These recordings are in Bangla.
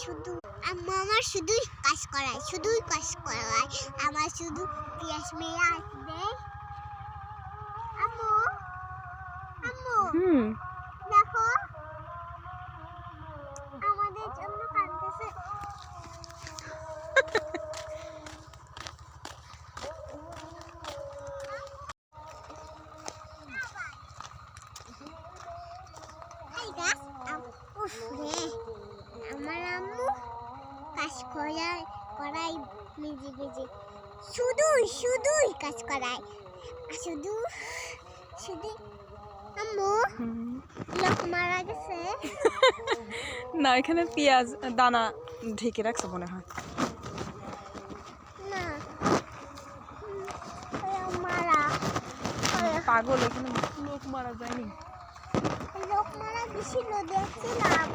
শুধু আম্মু আমার শুধুই কাজ করায়, শুধুই কাজ করায়। আমার শুধু পিয়াস মেয়ে আসবে। আম্মু আম্মু দেখো আমাদের জন্য কাঁদতেছে। আমার আম্মু কাজ করাই নিজে নিজে শুধুই কাজ করায়। শুধু শুধু আম্মু লোক মারা গেছে না, এখানে পেঁয়াজ দানা ঢেকে রাখছে মনে হয়। না মারা পাগল, এখানে লোক মারা যায়নি। লোক মারা গেছিল, দেখছিলাম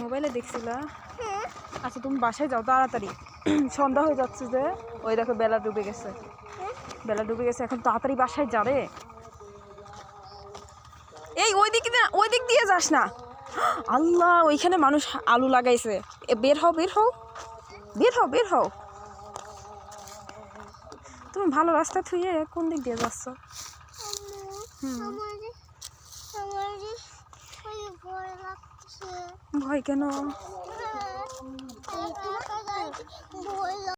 মোবাইলে দেখছিলা? হ্যাঁ। আচ্ছা তুমি বাসায় যাও তাড়াতাড়ি, সন্ধ্যা হয়ে যাচ্ছে যে। ওই দেখো বেলা ডুবে গেছে, বেলা ডুবে গেছে, এখন তাড়াতাড়ি বাসায় যাবে। এই ওই দিক দিয়ে যাস না। আল্লাহ, ওইখানে মানুষ আলু লাগাইছে। বের হও বের হও বের হও বের হও। তুমি ভালো রাস্তা থুয়ে কোন দিক দিয়ে যাচ্ছ? ভয় কেন?